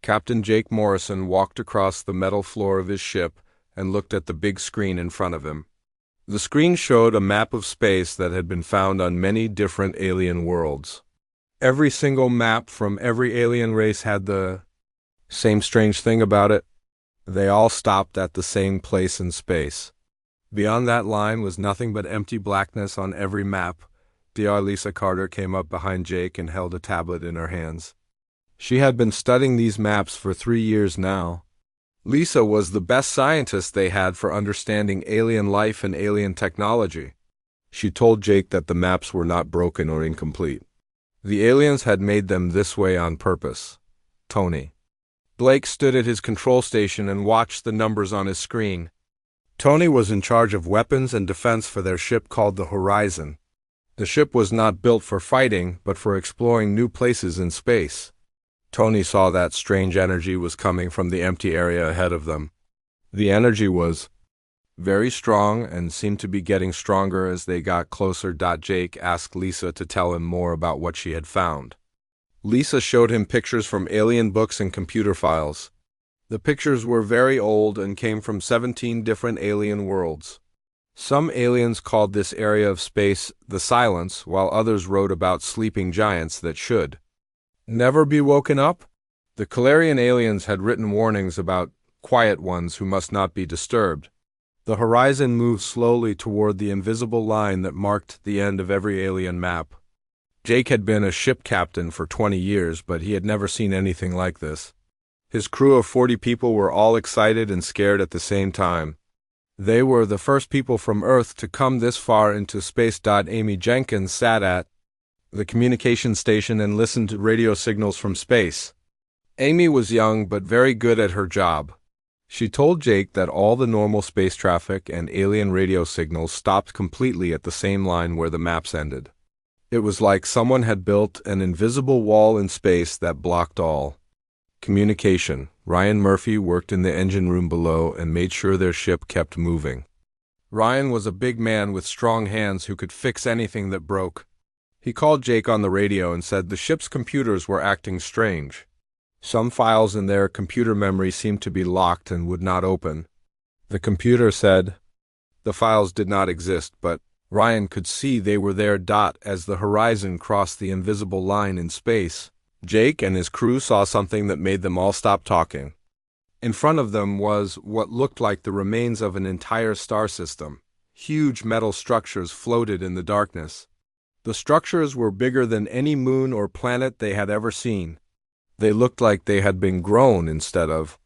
Captain Jake Morrison walked across the metal floor of his ship and looked at the big screen in front of him. The screen showed a map of space that had been found on many different alien worlds. Every single map from every alien race had the same strange thing about it. They all stopped at the same place in space. Beyond that line was nothing but empty blackness on every map. Dr. Lisa Carter came up behind Jake and held a tablet in her hands. She had been studying these maps for 3 years now. Lisa was the best scientist they had for understanding alien life and alien technology. She told Jake that the maps were not broken or incomplete. The aliens had made them this way on purpose. Tony. Blake stood at his control station and watched the numbers on his screen. Tony was in charge of weapons and defense for their ship called the Horizon. The ship was not built for fighting, but for exploring new places in space. Tony saw that strange energy was coming from the empty area ahead of them. The energy was very strong and seemed to be getting stronger as they got closer. Jake asked Lisa to tell him more about what she had found. Lisa showed him pictures from alien books and computer files. The pictures were very old and came from 17 different alien worlds. Some aliens called this area of space the Silence, while others wrote about sleeping giants that should never be woken up. The Calarian aliens had written warnings about quiet ones who must not be disturbed. The Horizon moved slowly toward the invisible line that marked the end of every alien map. Jake had been a ship captain for 20 years, but he had never seen anything like this. His crew of 40 people were all excited and scared at the same time. They were the first people from Earth to come this far into space. Amy Jenkins sat at the communication station and listened to radio signals from space. Amy was young but very good at her job. She told Jake that all the normal space traffic and alien radio signals stopped completely at the same line where the maps ended. It was like someone had built an invisible wall in space that blocked all communication. Ryan Murphy worked in the engine room below and made sure their ship kept moving. Ryan was a big man with strong hands who could fix anything that broke. He called Jake on the radio and said the ship's computers were acting strange. Some files in their computer memory seemed to be locked and would not open. The computer said the files did not exist, but Ryan could see they were there. As the Horizon crossed the invisible line in space, Jake and his crew saw something that made them all stop talking. In front of them was what looked like the remains of an entire star system. Huge metal structures floated in the darkness. The structures were bigger than any moon or planet they had ever seen. They looked like they had been grown instead of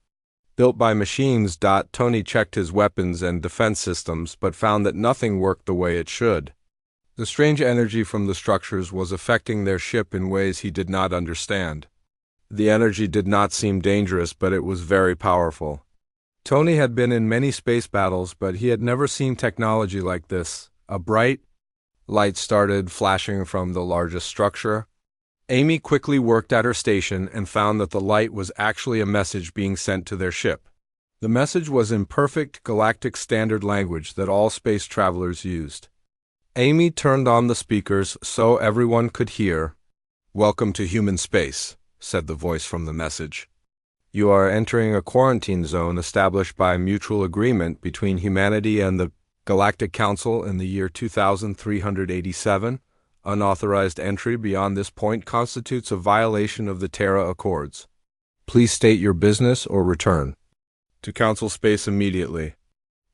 built by machines. Tony checked his weapons and defense systems, but found that nothing worked the way it should. The strange energy from the structures was affecting their ship in ways he did not understand. The energy did not seem dangerous, but it was very powerful. Tony had been in many space battles, but he had never seen technology like this. A bright light started flashing from the largest structure. Amy quickly worked at her station and found that the light was actually a message being sent to their ship. The message was in perfect galactic standard language that all space travelers used. Amy turned on the speakers so everyone could hear. "Welcome to human space," said the voice from the message. "You are entering a quarantine zone established by mutual agreement between humanity and the Galactic Council in the year 2387. Unauthorized entry beyond this point constitutes a violation of the Terra Accords. Please state your business or return to Council space immediately."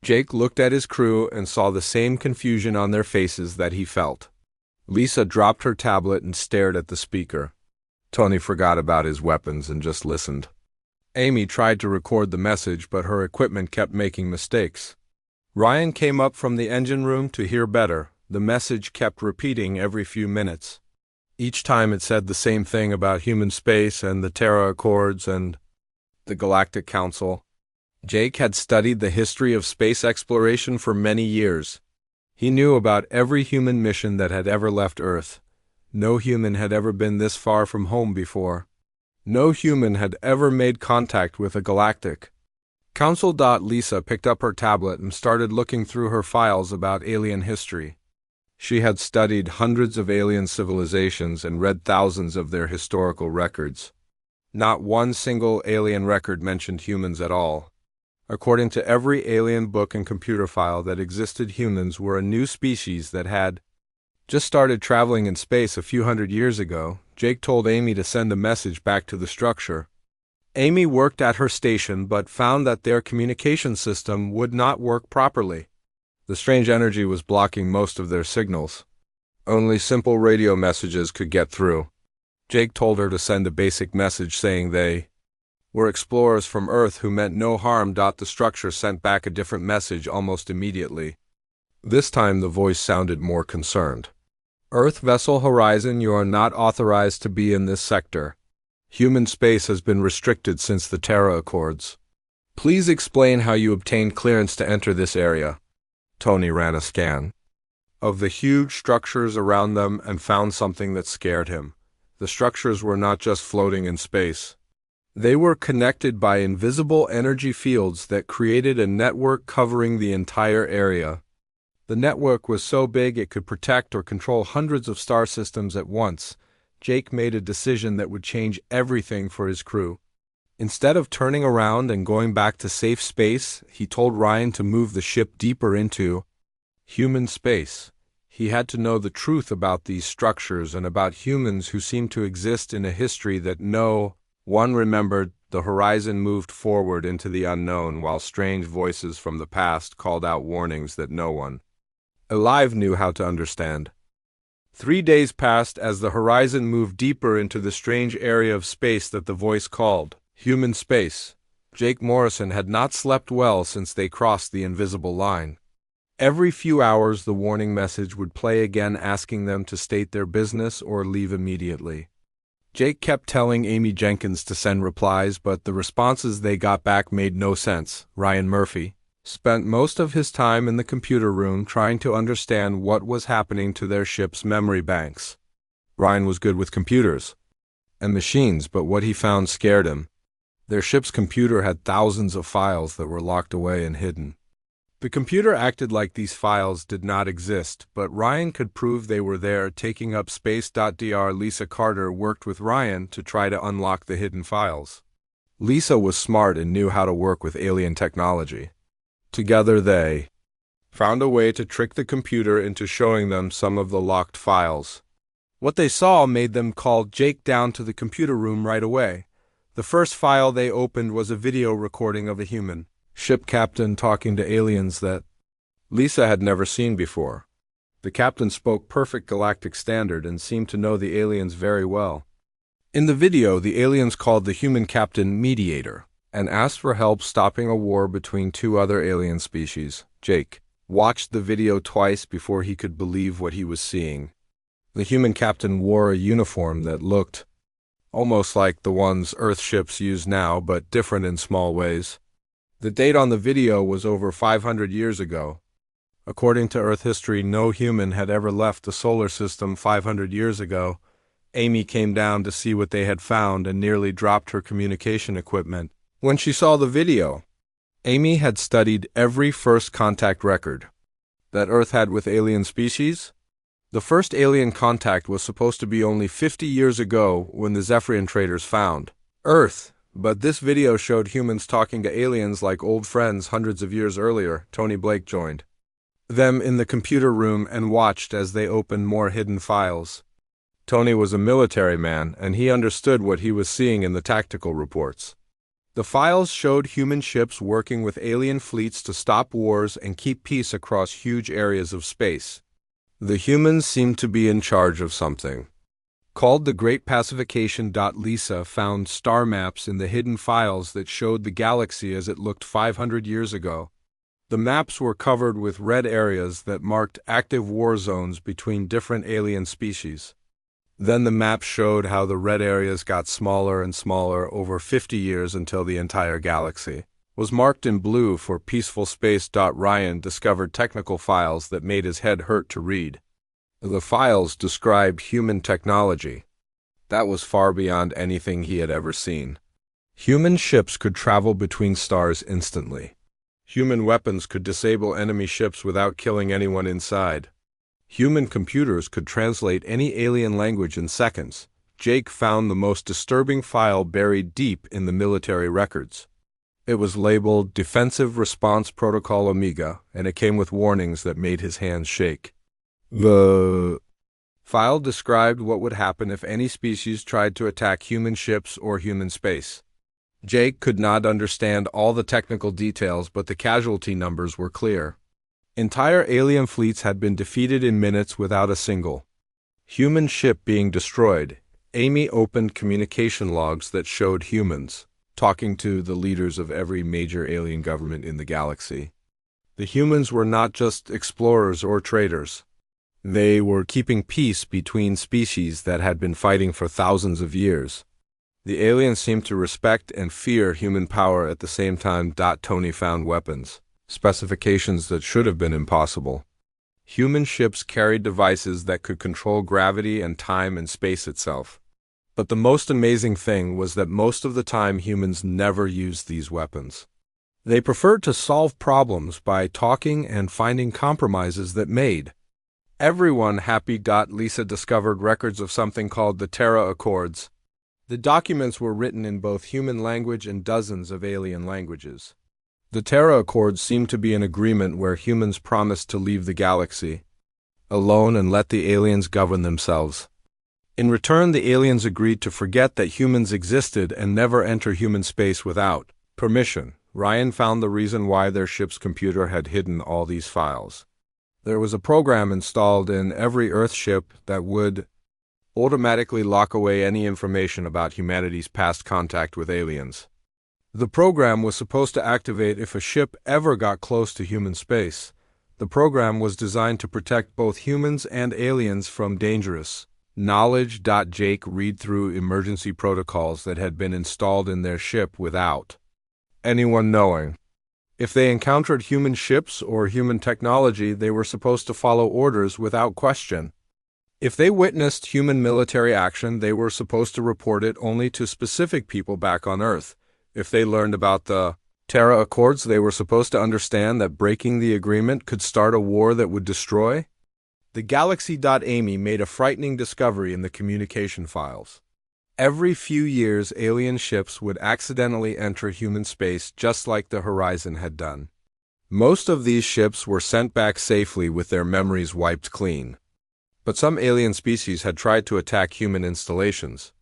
Jake looked at his crew and saw the same confusion on their faces that he felt. Lisa dropped her tablet and stared at the speaker. Tony forgot about his weapons and just listened. Amy tried to record the message, but her equipment kept making mistakes. Ryan came up from the engine room to hear better. The message kept repeating every few minutes. Each time it said the same thing about human space and the Terra Accords and the Galactic Council. Jake had studied the history of space exploration for many years. He knew about every human mission that had ever left Earth. No human had ever been this far from home before. No human had ever made contact with a galactic Council. Lisa picked up her tablet and started looking through her files about alien history. She had studied hundreds of alien civilizations and read thousands of their historical records. Not one single alien record mentioned humans at all. According to every alien book and computer file that existed, humans were a new species that had just started traveling in space a few hundred years ago. Jake told Amy to send a message back to the structure. Amy worked at her station but found that their communication system would not work properly. The strange energy was blocking most of their signals. Only simple radio messages could get through. Jake told her to send a basic message saying they were explorers from Earth who meant no harm. The structure sent back a different message almost immediately. This time the voice sounded more concerned. Earth Vessel Horizon, you are not authorized to be in this sector. Human space has been restricted since the Terra Accords. Please explain how you obtained clearance to enter this area. Tony ran a scan of the huge structures around them and found something that scared him. The structures were not just floating in space. They were connected by invisible energy fields that created a network covering the entire area. The network was so big it could protect or control hundreds of star systems at once. Jake made a decision that would change everything for his crew. Instead of turning around and going back to safe space, he told Ryan to move the ship deeper into human space. He had to know the truth about these structures and about humans who seemed to exist in a history that no one remembered. The horizon moved forward into the unknown while strange voices from the past called out warnings that no one alive knew how to understand. 3 days passed as the horizon moved deeper into the strange area of space that the voice called human space. Jake Morrison had not slept well since they crossed the invisible line. Every few hours the warning message would play again, asking them to state their business or leave immediately. Jake kept telling Amy Jenkins to send replies, but the responses they got back made no sense. Ryan Murphy spent most of his time in the computer room trying to understand what was happening to their ship's memory banks. Ryan was good with computers and machines, but what he found scared him. Their ship's computer had thousands of files that were locked away and hidden. The computer acted like these files did not exist, but Ryan could prove they were there. Taking up space.dr, Lisa Carter worked with Ryan to try to unlock the hidden files. Lisa was smart and knew how to work with alien technology. Together they found a way to trick the computer into showing them some of the locked files. What they saw made them call Jake down to the computer room right away. The first file they opened was a video recording of a human ship captain talking to aliens that Lisa had never seen before. The captain spoke perfect galactic standard and seemed to know the aliens very well. In the video, the aliens called the human captain Mediator and asked for help stopping a war between two other alien species. Jake watched the video twice before he could believe what he was seeing. The human captain wore a uniform that looked almost like the ones Earth ships use now, but different in small ways. The date on the video was over 500 years ago. According to Earth history, no human had ever left the solar system 500 years ago. Amy came down to see what they had found and nearly dropped her communication equipment when she saw the video. Amy had studied every first contact record that Earth had with alien species. The first alien contact was supposed to be only 50 years ago when the Zephyrian traders found Earth, but this video showed humans talking to aliens like old friends hundreds of years earlier. Tony Blake joined them in the computer room and watched as they opened more hidden files. Tony was a military man, and he understood what he was seeing in the tactical reports. The files showed human ships working with alien fleets to stop wars and keep peace across huge areas of space. The humans seemed to be in charge of something called the Great Pacification. Lisa found star maps in the hidden files that showed the galaxy as it looked 500 years ago. The maps were covered with red areas that marked active war zones between different alien species. Then the map showed how the red areas got smaller and smaller over 50 years until the entire galaxy was marked in blue for peaceful space. Ryan discovered technical files that made his head hurt to read. The files described human technology that was far beyond anything he had ever seen. Human ships could travel between stars instantly. Human weapons could disable enemy ships without killing anyone inside. Human computers could translate any alien language in seconds. Jake found the most disturbing file buried deep in the military records. It was labeled Defensive Response Protocol Omega, and it came with warnings that made his hands shake. The file described what would happen if any species tried to attack human ships or human space. Jake could not understand all the technical details, but the casualty numbers were clear. Entire alien fleets had been defeated in minutes without a single human ship being destroyed. Amy opened communication logs that showed humans talking to the leaders of every major alien government in the galaxy. The humans were not just explorers or traders. They were keeping peace between species that had been fighting for thousands of years. The aliens seemed to respect and fear human power at the same time. Tony found weapons, specifications that should have been impossible. Human ships carried devices that could control gravity and time and space itself. But the most amazing thing was that most of the time humans never used these weapons. They preferred to solve problems by talking and finding compromises that made everyone happy. Lisa discovered records of something called the Terra Accords. The documents were written in both human language and dozens of alien languages. The Terra Accords seemed to be an agreement where humans promised to leave the galaxy alone and let the aliens govern themselves. In return, the aliens agreed to forget that humans existed and never enter human space without permission. Ryan found the reason why their ship's computer had hidden all these files. There was a program installed in every Earth ship that would automatically lock away any information about humanity's past contact with aliens. The program was supposed to activate if a ship ever got close to human space. The program was designed to protect both humans and aliens from dangerous knowledge. Jake read through emergency protocols that had been installed in their ship without anyone knowing. If they encountered human ships or human technology, they were supposed to follow orders without question. If they witnessed human military action, they were supposed to report it only to specific people back on Earth. If they learned about the Terra Accords, they were supposed to understand that breaking the agreement could start a war that would destroy the galaxy. Amy made a frightening discovery in the communication files. Every few years, alien ships would accidentally enter human space just like the Horizon had done. Most of these ships were sent back safely with their memories wiped clean. But some alien species had tried to attack human installations.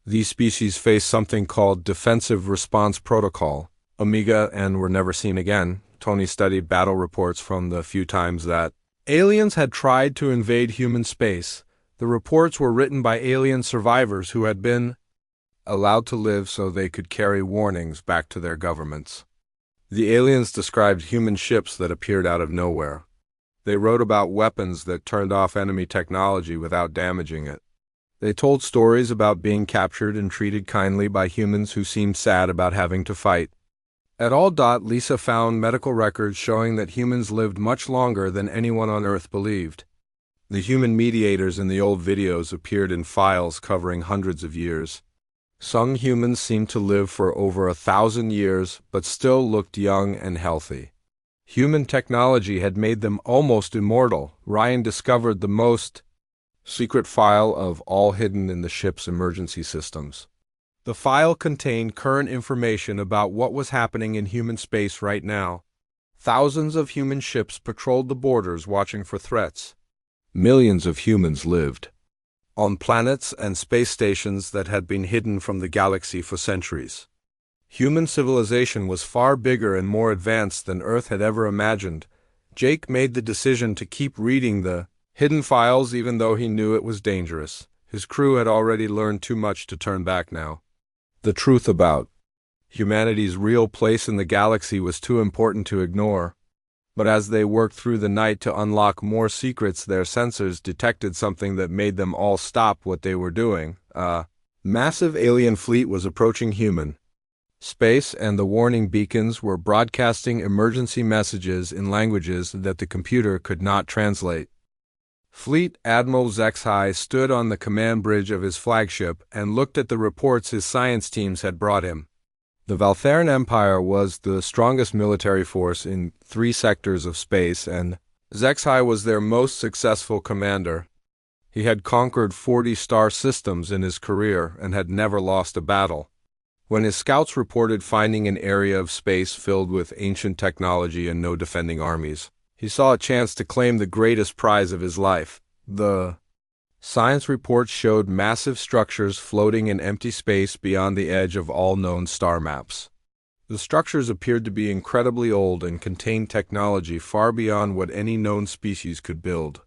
These species faced something called Defensive Response Protocol Omega and were never seen again. Tony studied battle reports from the few times that aliens had tried to invade human space. The reports were written by alien survivors who had been allowed to live so they could carry warnings back to their governments. The aliens described human ships that appeared out of nowhere. They wrote about weapons that turned off enemy technology without damaging it. They told stories about being captured and treated kindly by humans who seemed sad about having to fight. At all. Lisa found medical records showing that humans lived much longer than anyone on Earth believed. The human mediators in the old videos appeared in files covering hundreds of years. Some humans seemed to live for over 1,000 years, but still looked young and healthy. Human technology had made them almost immortal. Ryan discovered the most secret file of all hidden in the ship's emergency systems. The file contained current information about what was happening in human space right now. Thousands of human ships patrolled the borders watching for threats. Millions of humans lived on planets and space stations that had been hidden from the galaxy for centuries. Human civilization was far bigger and more advanced than Earth had ever imagined. Jake made the decision to keep reading the hidden files even though he knew it was dangerous. His crew had already learned too much to turn back now. The truth about humanity's real place in the galaxy was too important to ignore. But as they worked through the night to unlock more secrets, their sensors detected something that made them all stop what they were doing. A massive alien fleet was approaching human space, and the warning beacons were broadcasting emergency messages in languages that the computer could not translate. Fleet Admiral Zexhai stood on the command bridge of his flagship and looked at the reports his science teams had brought him. The Valtheran Empire was the strongest military force in 3 sectors of space, and Zexhai was their most successful commander. He had conquered 40 star systems in his career and had never lost a battle. When his scouts reported finding an area of space filled with ancient technology and no defending armies, he saw a chance to claim the greatest prize of his life. The science reports showed massive structures floating in empty space beyond the edge of all known star maps. The structures appeared to be incredibly old and contained technology far beyond what any known species could build.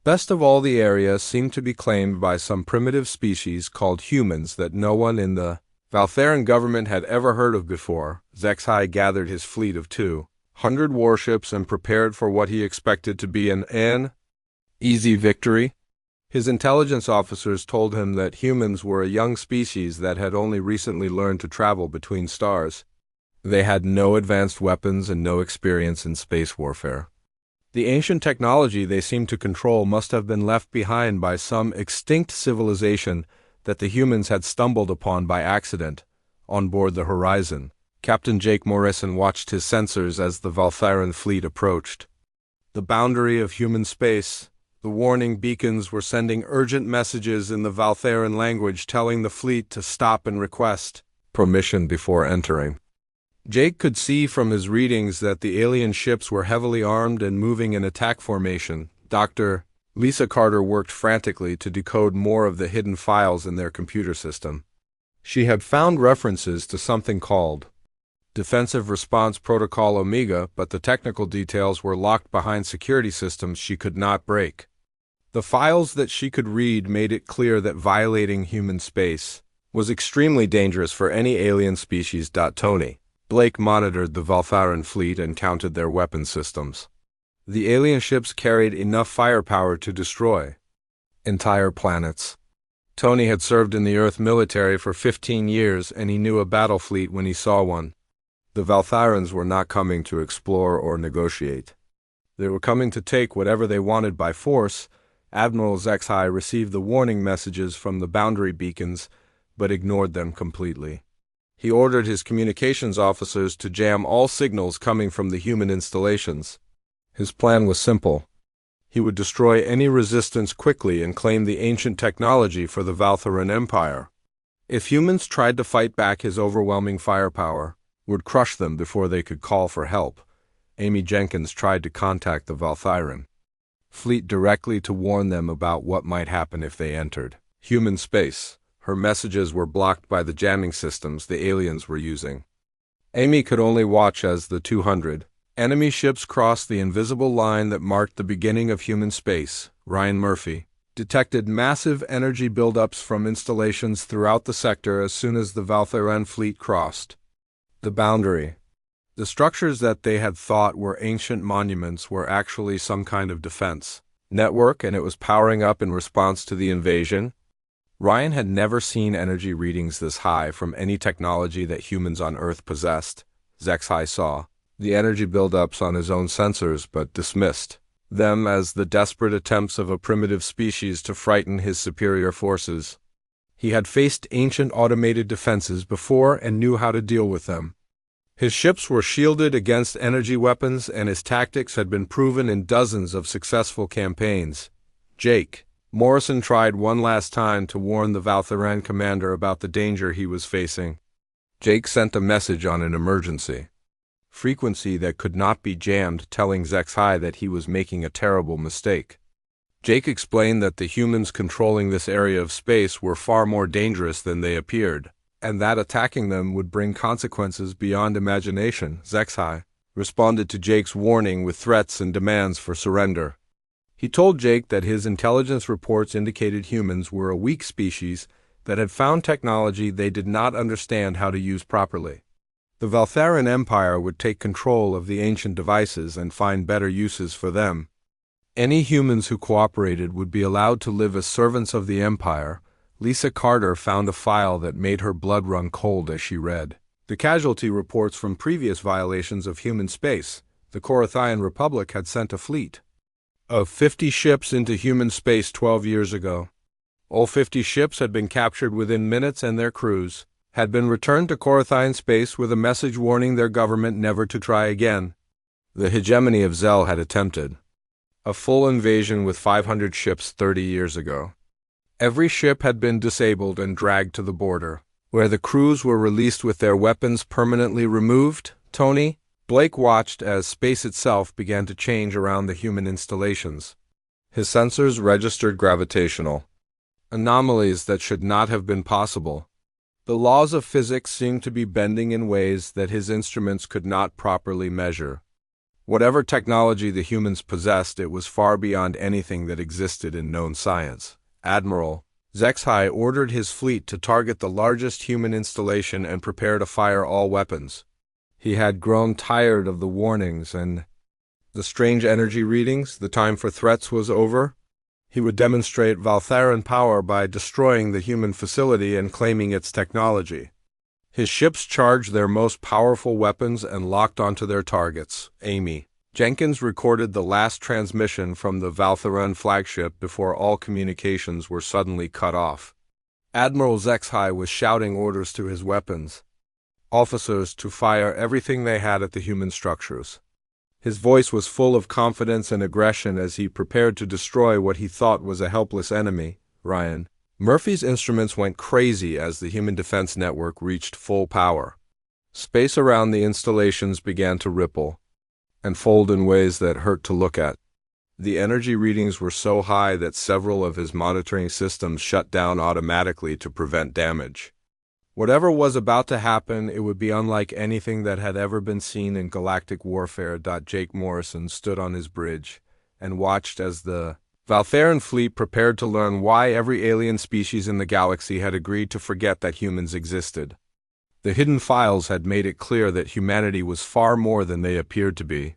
Best of all, the area seemed to be claimed by some primitive species called humans that no one in the Valtheran government had ever heard of before. Zexai gathered his fleet of 200 warships and prepared for what he expected to be an easy victory. His intelligence officers told him that humans were a young species that had only recently learned to travel between stars. They had no advanced weapons and no experience in space warfare. The ancient technology they seemed to control must have been left behind by some extinct civilization that the humans had stumbled upon by accident on board the Horizon. Captain Jake Morrison watched his sensors as the Valtheran fleet approached. The boundary of human space. The warning beacons were sending urgent messages in the Valtheran language telling the fleet to stop and request permission before entering. Jake could see from his readings that the alien ships were heavily armed and moving in attack formation. Dr. Lisa Carter worked frantically to decode more of the hidden files in their computer system. She had found references to something called Defensive Response Protocol Omega, but the technical details were locked behind security systems she could not break. The files that she could read made it clear that violating human space was extremely dangerous for any alien species. Tony Blake monitored the Valtheran fleet and counted their weapon systems. The alien ships carried enough firepower to destroy entire planets. Tony had served in the Earth military for 15 years, and he knew a battle fleet when he saw one. The Valtharans were not coming to explore or negotiate. They were coming to take whatever they wanted by force. Admiral Zexai received the warning messages from the boundary beacons, but ignored them completely. He ordered his communications officers to jam all signals coming from the human installations. His plan was simple. He would destroy any resistance quickly and claim the ancient technology for the Valtheran Empire. If humans tried to fight back, his overwhelming firepower would crush them before they could call for help. Amy Jenkins tried to contact the Valtheran fleet directly to warn them about what might happen if they entered human space. Her messages were blocked by the jamming systems the aliens were using. Amy could only watch as the 200 enemy ships crossed the invisible line that marked the beginning of human space. Ryan Murphy detected massive energy buildups from installations throughout the sector as soon as the Valtheran fleet crossed the boundary. The structures that they had thought were ancient monuments were actually some kind of defense network, and it was powering up in response to the invasion. Ryan had never seen energy readings this high from any technology that humans on Earth possessed. Zexai saw the energy buildups on his own sensors, but dismissed them as the desperate attempts of a primitive species to frighten his superior forces. He had faced ancient automated defenses before and knew how to deal with them. His ships were shielded against energy weapons, and his tactics had been proven in dozens of successful campaigns. Jake Morrison tried one last time to warn the Valtheran commander about the danger he was facing. Jake sent a message on an emergency frequency that could not be jammed, telling Zexai that he was making a terrible mistake. Jake explained that the humans controlling this area of space were far more dangerous than they appeared, and that attacking them would bring consequences beyond imagination. Zexai responded to Jake's warning with threats and demands for surrender. He told Jake that his intelligence reports indicated humans were a weak species that had found technology they did not understand how to use properly. The Valtheran Empire would take control of the ancient devices and find better uses for them. Any humans who cooperated would be allowed to live as servants of the Empire. Lisa Carter found a file that made her blood run cold as she read the casualty reports from previous violations of human space. The Korathian Republic had sent a fleet of 50 ships into human space 12 years ago. All 50 ships had been captured within minutes, and their crews had been returned to Korathian space with a message warning their government never to try again. The hegemony of Zell had attempted A full invasion with 500 ships 30 years ago. Every ship had been disabled and dragged to the border, where the crews were released with their weapons permanently removed. Blake watched as space itself began to change around the human installations. His sensors registered gravitational anomalies that should not have been possible. The laws of physics seemed to be bending in ways that his instruments could not properly measure. Whatever technology the humans possessed, it was far beyond anything that existed in known science. Admiral HFY ordered his fleet to target the largest human installation and prepare to fire all weapons. He had grown tired of the warnings and the strange energy readings. The time for threats was over. He would demonstrate Valtharan power by destroying the human facility and claiming its technology. His ships charged their most powerful weapons and locked onto their targets. Amy Jenkins recorded the last transmission from the Valtharan flagship before all communications were suddenly cut off. Admiral HFY was shouting orders to his weapons officers to fire everything they had at the human structures. His voice was full of confidence and aggression as he prepared to destroy what he thought was a helpless enemy. Ryan Murphy's instruments went crazy as the human defense network reached full power. Space around the installations began to ripple and fold in ways that hurt to look at. The energy readings were so high that several of his monitoring systems shut down automatically to prevent damage. Whatever was about to happen, it would be unlike anything that had ever been seen in galactic warfare. Jake Morrison stood on his bridge and watched as the Valtharan fleet prepared to learn why every alien species in the galaxy had agreed to forget that humans existed. The hidden files had made it clear that humanity was far more than they appeared to be.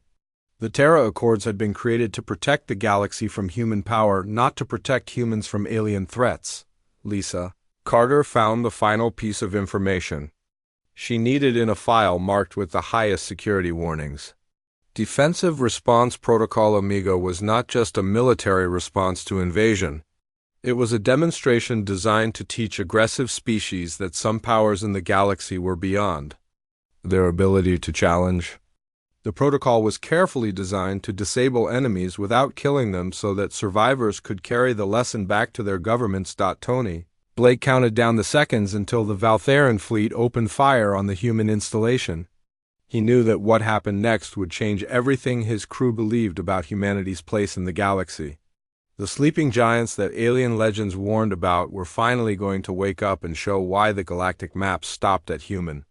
The Terra Accords had been created to protect the galaxy from human power, not to protect humans from alien threats. Lisa Carter found the final piece of information she needed in a file marked with the highest security warnings. Defensive Response Protocol Amigo was not just a military response to invasion. It was a demonstration designed to teach aggressive species that some powers in the galaxy were beyond their ability to challenge. The protocol was carefully designed to disable enemies without killing them so that survivors could carry the lesson back to their governments. Blake counted down the seconds until the Valtharan fleet opened fire on the human installation. He knew that what happened next would change everything his crew believed about humanity's place in the galaxy. The sleeping giants that alien legends warned about were finally going to wake up and show why the galactic map stopped at human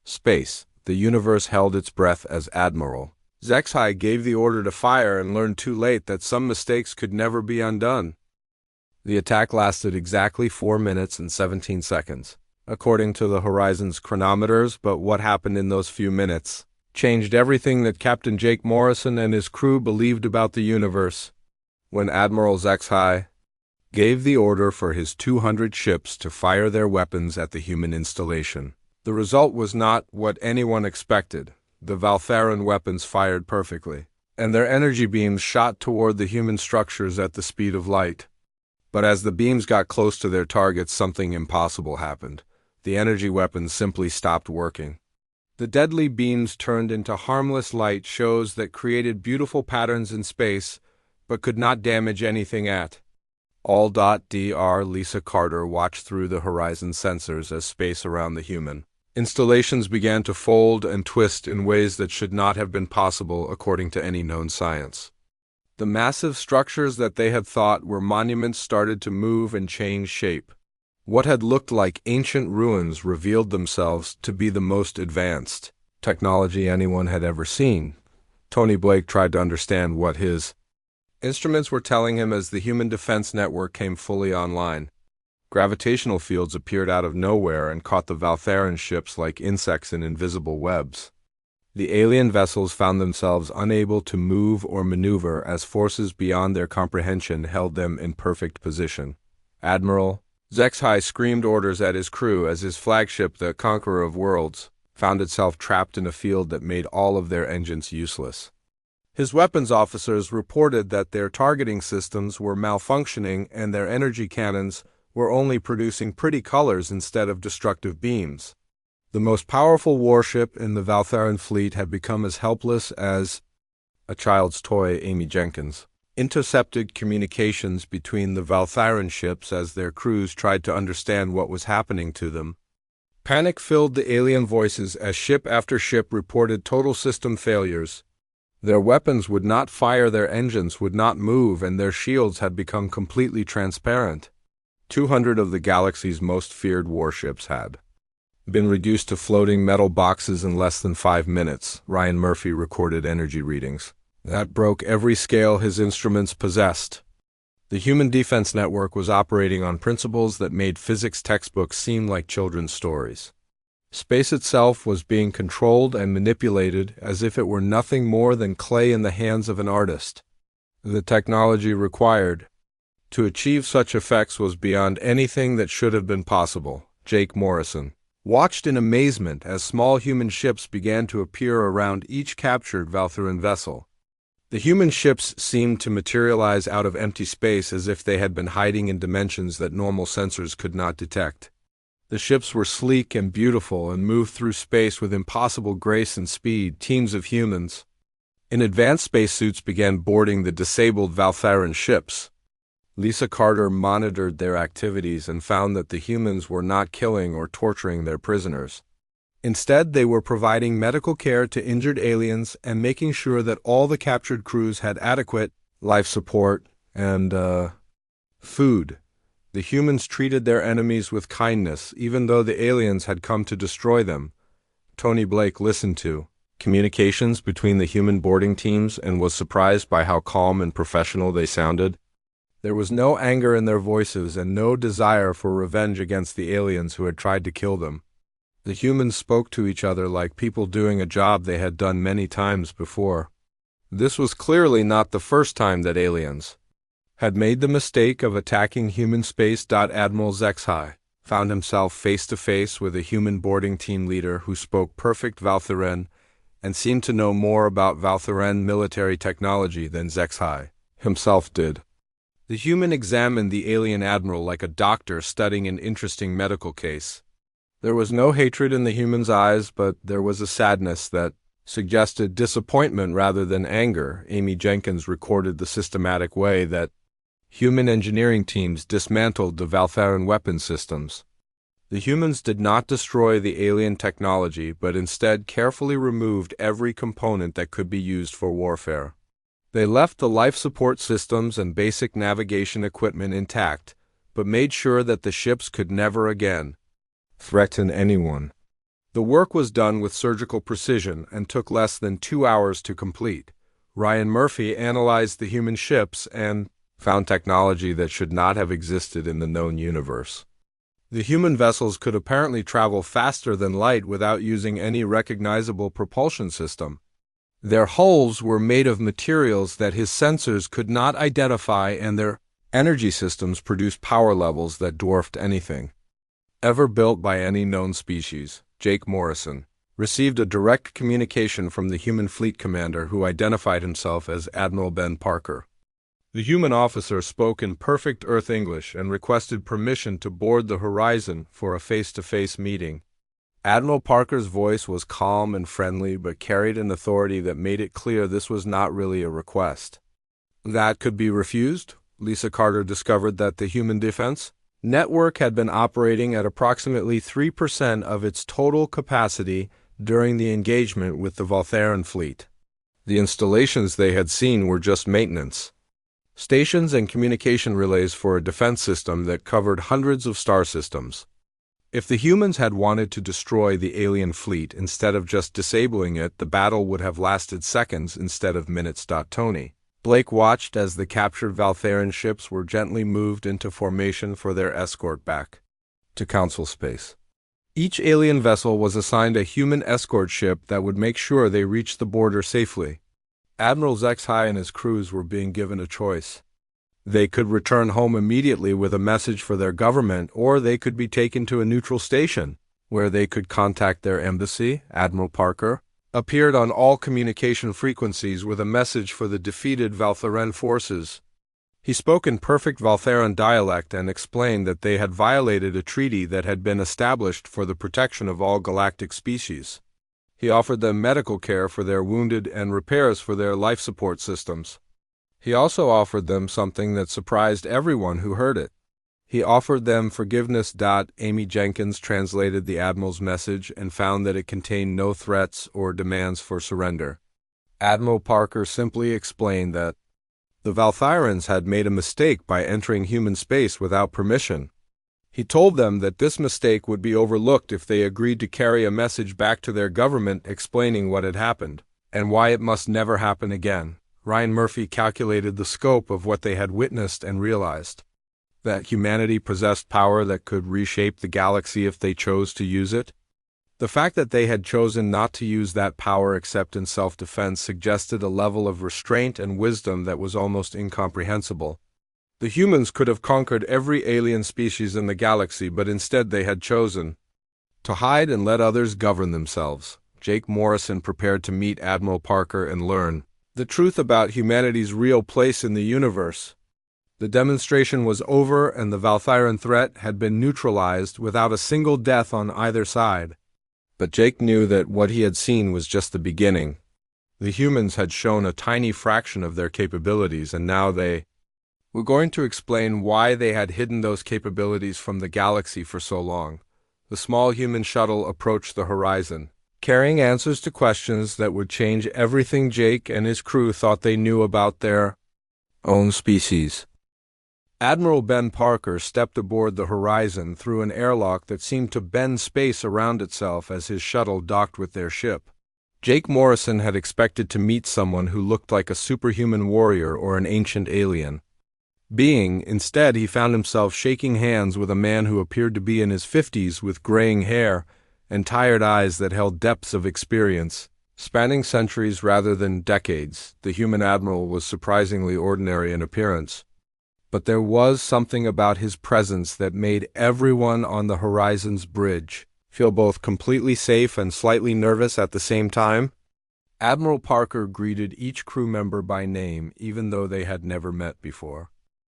space. The universe held its breath as Admiral HFY gave the order to fire and learned too late that some mistakes could never be undone. The attack lasted exactly 4 minutes and 17 seconds, according to the Horizon's chronometers, but what happened in those few minutes changed everything that Captain Jake Morrison and his crew believed about the universe. When Admiral HFY gave the order for his 200 ships to fire their weapons at the human installation, the result was not what anyone expected. The Valtharan weapons fired perfectly, and their energy beams shot toward the human structures at the speed of light. But as the beams got close to their targets, something impossible happened. The energy weapons simply stopped working. The deadly beams turned into harmless light shows that created beautiful patterns in space, but could not damage anything at all. Dr. Lisa Carter watched through the Horizon sensors as space around the human installations began to fold and twist in ways that should not have been possible according to any known science. The massive structures that they had thought were monuments started to move and change shape. What had looked like ancient ruins revealed themselves to be the most advanced technology anyone had ever seen. Blake tried to understand what his instruments were telling him as the human defense network came fully online. Gravitational fields appeared out of nowhere and caught the Valtharan ships like insects in invisible webs. The alien vessels found themselves unable to move or maneuver as forces beyond their comprehension held them in perfect position. Admiral HFY screamed orders at his crew as his flagship, the Conqueror of Worlds, found itself trapped in a field that made all of their engines useless. His weapons officers reported that their targeting systems were malfunctioning and their energy cannons were only producing pretty colors instead of destructive beams. The most powerful warship in the Valtharan fleet had become as helpless as a child's toy. Amy Jenkins intercepted communications between the Valtharan ships as their crews tried to understand what was happening to them. Panic filled the alien voices as ship after ship reported total system failures. Their weapons would not fire, their engines would not move, and their shields had become completely transparent. 200 of the galaxy's most feared warships had been reduced to floating metal boxes in less than 5 minutes. Ryan Murphy recorded energy readings that broke every scale his instruments possessed. The Human Defense Network was operating on principles that made physics textbooks seem like children's stories. Space itself was being controlled and manipulated as if it were nothing more than clay in the hands of an artist. The technology required to achieve such effects was beyond anything that should have been possible. Jake Morrison watched in amazement as small human ships began to appear around each captured Valtharan vessel. The human ships seemed to materialize out of empty space as if they had been hiding in dimensions that normal sensors could not detect. The ships were sleek and beautiful and moved through space with impossible grace and speed. Teams of humans in advanced spacesuits began boarding the disabled Valtharan ships. Lisa Carter monitored their activities and found that the humans were not killing or torturing their prisoners. Instead, they were providing medical care to injured aliens and making sure that all the captured crews had adequate life support and food. The humans treated their enemies with kindness, even though the aliens had come to destroy them. Tony Blake listened to communications between the human boarding teams and was surprised by how calm and professional they sounded. There was no anger in their voices and no desire for revenge against the aliens who had tried to kill them. The humans spoke to each other like people doing a job they had done many times before. This was clearly not the first time that aliens had made the mistake of attacking human space. Admiral Zexhai found himself face-to-face with a human boarding team leader who spoke perfect Valtharan and seemed to know more about Valtharan military technology than Zexhai himself did. The human examined the alien admiral like a doctor studying an interesting medical case. There was no hatred in the human's eyes, but there was a sadness that suggested disappointment rather than anger. Amy Jenkins recorded the systematic way that human engineering teams dismantled the Valtharan weapon systems. The humans did not destroy the alien technology, but instead carefully removed every component that could be used for warfare. They left the life support systems and basic navigation equipment intact, but made sure that the ships could never again threaten anyone. The work was done with surgical precision and took less than 2 hours to complete. Ryan Murphy analyzed the human ships and found technology that should not have existed in the known universe. The human vessels could apparently travel faster than light without using any recognizable propulsion system. Their hulls were made of materials that his sensors could not identify, and their energy systems produced power levels that dwarfed anything ever built by any known species. Jake Morrison received a direct communication from the human fleet commander, who identified himself as Admiral Ben Parker. The human officer spoke in perfect Earth English and requested permission to board the Horizon for a face-to-face meeting. Admiral Parker's voice was calm and friendly, but carried an authority that made it clear this was not really a request that could be refused. Lisa Carter discovered that the Human Defense Network had been operating at approximately 3% of its total capacity during the engagement with the Valtharan fleet. The installations they had seen were just maintenance stations and communication relays for a defense system that covered hundreds of star systems. If the humans had wanted to destroy the alien fleet instead of just disabling it, the battle would have lasted seconds instead of minutes. Tony Blake watched as the captured Valtharan ships were gently moved into formation for their escort back to Council space. Each alien vessel was assigned a human escort ship that would make sure they reached the border safely. Admiral Zexhai and his crews were being given a choice. They could return home immediately with a message for their government, or they could be taken to a neutral station, where they could contact their embassy. Admiral Parker appeared on all communication frequencies with a message for the defeated Valtharan forces. He spoke in perfect Valtharan dialect and explained that they had violated a treaty that had been established for the protection of all galactic species. He offered them medical care for their wounded and repairs for their life support systems. He also offered them something that surprised everyone who heard it. He offered them forgiveness. Amy Jenkins translated the Admiral's message and found that it contained no threats or demands for surrender. Admiral Parker simply explained that the Valthyrans had made a mistake by entering human space without permission. He told them that this mistake would be overlooked if they agreed to carry a message back to their government explaining what had happened and why it must never happen again. Ryan Murphy calculated the scope of what they had witnessed and realized that humanity possessed power that could reshape the galaxy if they chose to use it. The fact that they had chosen not to use that power except in self-defense suggested a level of restraint and wisdom that was almost incomprehensible. The humans could have conquered every alien species in the galaxy, but instead they had chosen to hide and let others govern themselves. Jake Morrison prepared to meet Admiral Parker and learn the truth about humanity's real place in the universe. The demonstration was over and the Valthyran threat had been neutralized without a single death on either side. But Jake knew that what he had seen was just the beginning. The humans had shown a tiny fraction of their capabilities, and now they were going to explain why they had hidden those capabilities from the galaxy for so long. The small human shuttle approached the horizon, carrying answers to questions that would change everything Jake and his crew thought they knew about their own species. Admiral Ben Parker stepped aboard the Horizon through an airlock that seemed to bend space around itself as his shuttle docked with their ship. Jake Morrison had expected to meet someone who looked like a superhuman warrior or an ancient alien. Instead, he found himself shaking hands with a man who appeared to be in his 50s with graying hair and tired eyes that held depths of experience, spanning centuries rather than decades. The human admiral was surprisingly ordinary in appearance, but there was something about his presence that made everyone on the Horizon's bridge feel both completely safe and slightly nervous at the same time. Admiral Parker greeted each crew member by name, even though they had never met before.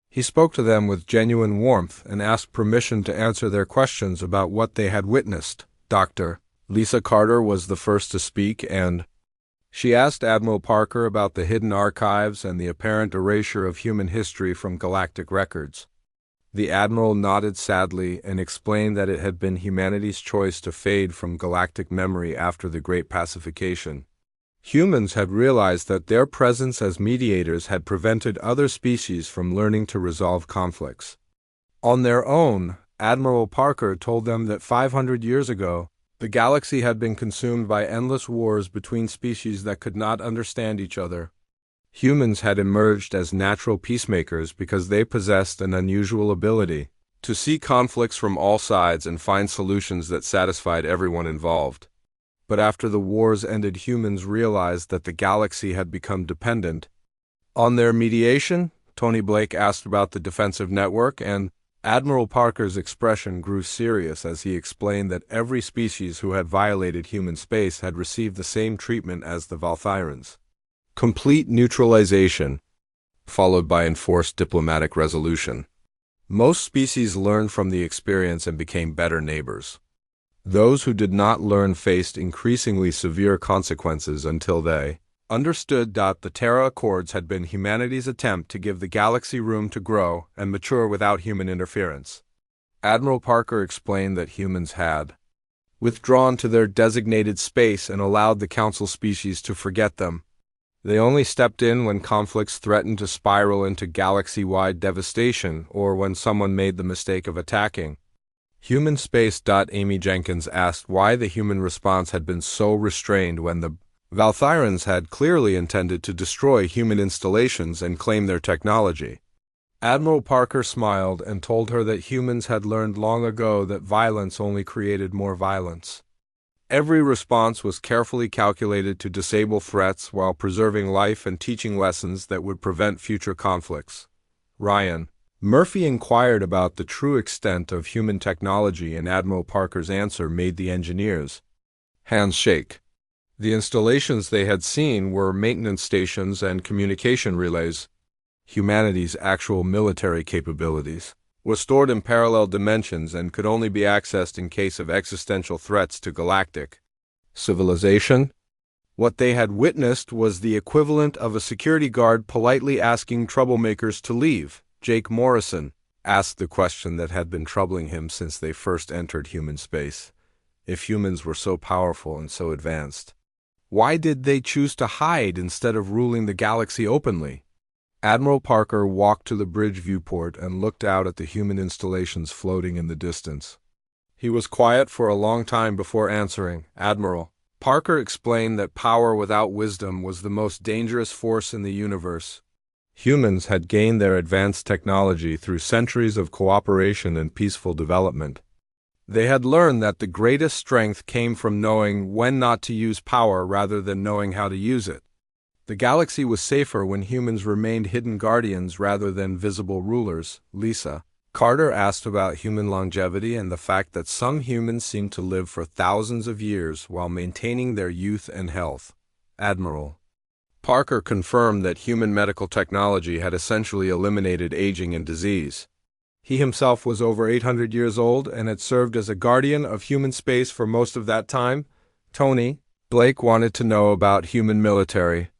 He spoke to them with genuine warmth and asked permission to answer their questions about what they had witnessed. Dr. Lisa Carter was the first to speak, and she asked Admiral Parker about the hidden archives and the apparent erasure of human history from galactic records. The Admiral nodded sadly and explained that it had been humanity's choice to fade from galactic memory after the Great Pacification. Humans had realized that their presence as mediators had prevented other species from learning to resolve conflicts. On their own, Admiral Parker told them that 500 years ago, the galaxy had been consumed by endless wars between species that could not understand each other. Humans had emerged as natural peacemakers because they possessed an unusual ability to see conflicts from all sides and find solutions that satisfied everyone involved. But after the wars ended, humans realized that the galaxy had become dependent on their mediation. Tony Blake asked about the defensive network, and Admiral Parker's expression grew serious as he explained that every species who had violated human space had received the same treatment as the Valthyrans. Complete neutralization, followed by enforced diplomatic resolution. Most species learned from the experience and became better neighbors. Those who did not learn faced increasingly severe consequences until they understood that the Terra Accords had been humanity's attempt to give the galaxy room to grow and mature without human interference. Admiral Parker explained that humans had withdrawn to their designated space and allowed the Council species to forget them. They only stepped in when conflicts threatened to spiral into galaxy-wide devastation or when someone made the mistake of attacking human space. Amy Jenkins asked why the human response had been so restrained when the Valthyrans had clearly intended to destroy human installations and claim their technology. Admiral Parker smiled and told her that humans had learned long ago that violence only created more violence. Every response was carefully calculated to disable threats while preserving life and teaching lessons that would prevent future conflicts. Ryan Murphy inquired about the true extent of human technology, and Admiral Parker's answer made the engineers' hands shake. The installations they had seen were maintenance stations and communication relays. Humanity's actual military capabilities were stored in parallel dimensions and could only be accessed in case of existential threats to galactic civilization. What they had witnessed was the equivalent of a security guard politely asking troublemakers to leave. Jake Morrison asked the question that had been troubling him since they first entered human space. If humans were so powerful and so advanced, why did they choose to hide instead of ruling the galaxy openly? Admiral Parker walked to the bridge viewport and looked out at the human installations floating in the distance. He was quiet for a long time before answering. Admiral Parker explained that power without wisdom was the most dangerous force in the universe. Humans had gained their advanced technology through centuries of cooperation and peaceful development. They had learned that the greatest strength came from knowing when not to use power rather than knowing how to use it. The galaxy was safer when humans remained hidden guardians rather than visible rulers. Lisa Carter asked about human longevity and the fact that some humans seem to live for thousands of years while maintaining their youth and health. Admiral Parker confirmed that human medical technology had essentially eliminated aging and disease. He himself was over 800 years old and had served as a guardian of human space for most of that time. Tony Blake wanted to know about human military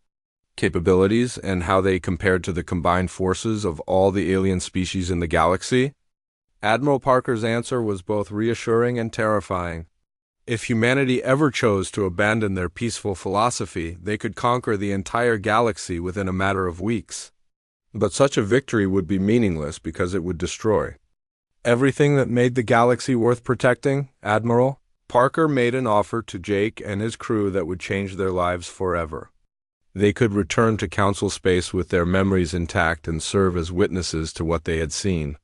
capabilities and how they compared to the combined forces of all the alien species in the galaxy. Admiral Parker's answer was both reassuring and terrifying. If humanity ever chose to abandon their peaceful philosophy, they could conquer the entire galaxy within a matter of weeks. But such a victory would be meaningless because it would destroy everything that made the galaxy worth protecting. Admiral Parker made an offer to Jake and his crew that would change their lives forever. They could return to Council space with their memories intact and serve as witnesses to what they had seen.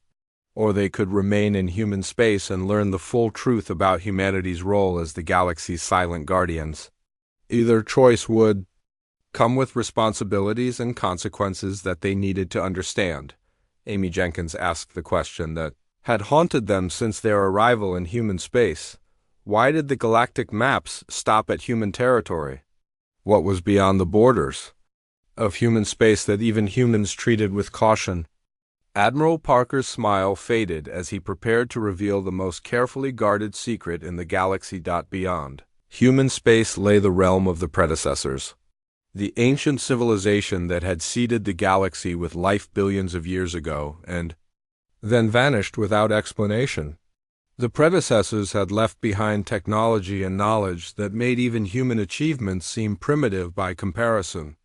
Or they could remain in human space and learn the full truth about humanity's role as the galaxy's silent guardians. Either choice would come with responsibilities and consequences that they needed to understand. Amy Jenkins asked the question that had haunted them since their arrival in human space. Why did the galactic maps stop at human territory? What was beyond the borders of human space that even humans treated with caution? Admiral Parker's smile faded as he prepared to reveal the most carefully guarded secret in the galaxy. Beyond human space lay the realm of the predecessors, the ancient civilization that had seeded the galaxy with life billions of years ago and then vanished without explanation. The predecessors had left behind technology and knowledge that made even human achievements seem primitive by comparison.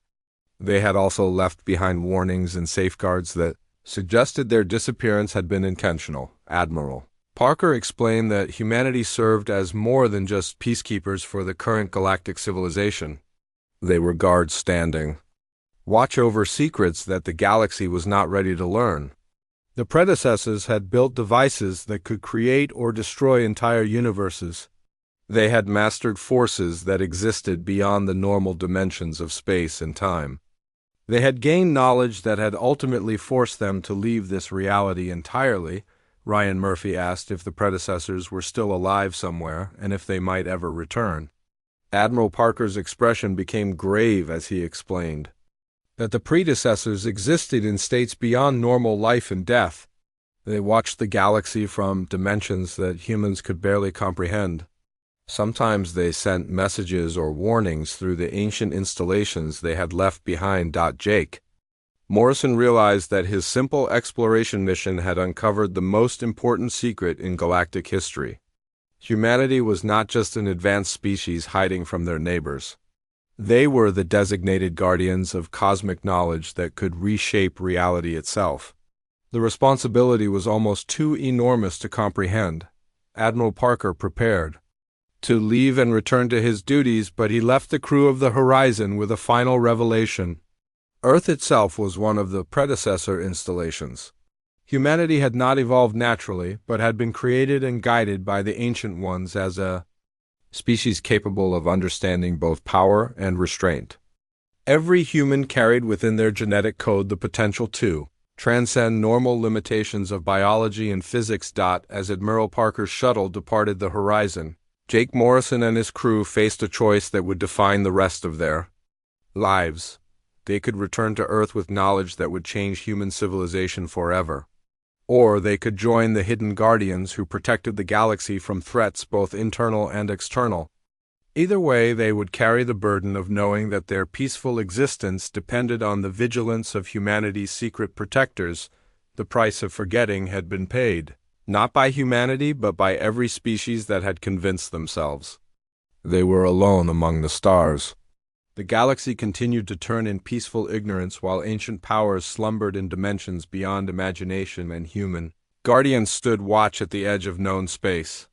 They had also left behind warnings and safeguards that suggested their disappearance had been intentional. Admiral Parker explained that humanity served as more than just peacekeepers for the current galactic civilization. They were guards standing watch over secrets that the galaxy was not ready to learn. The predecessors had built devices that could create or destroy entire universes. They had mastered forces that existed beyond the normal dimensions of space and time. They had gained knowledge that had ultimately forced them to leave this reality entirely. Ryan Murphy asked if the predecessors were still alive somewhere and if they might ever return. Admiral Parker's expression became grave as he explained that the predecessors existed in states beyond normal life and death. They watched the galaxy from dimensions that humans could barely comprehend. Sometimes they sent messages or warnings through the ancient installations they had left behind. Jake Morrison realized that his simple exploration mission had uncovered the most important secret in galactic history. Humanity was not just an advanced species hiding from their neighbors. They were the designated guardians of cosmic knowledge that could reshape reality itself. The responsibility was almost too enormous to comprehend. Admiral Parker prepared to leave and return to his duties, but he left the crew of the Horizon with a final revelation. Earth itself was one of the predecessor installations. Humanity had not evolved naturally, but had been created and guided by the Ancient Ones as a species capable of understanding both power and restraint. Every human carried within their genetic code the potential to transcend normal limitations of biology and physics. As Admiral Parker's shuttle departed the Horizon, Jake Morrison and his crew faced a choice that would define the rest of their lives. They could return to Earth with knowledge that would change human civilization forever. Or they could join the hidden guardians who protected the galaxy from threats both internal and external. Either way, they would carry the burden of knowing that their peaceful existence depended on the vigilance of humanity's secret protectors. The price of forgetting had been paid, not by humanity, but by every species that had convinced themselves. They were alone among the stars. The galaxy continued to turn in peaceful ignorance while ancient powers slumbered in dimensions beyond imagination and human. Guardians stood watch at the edge of known space.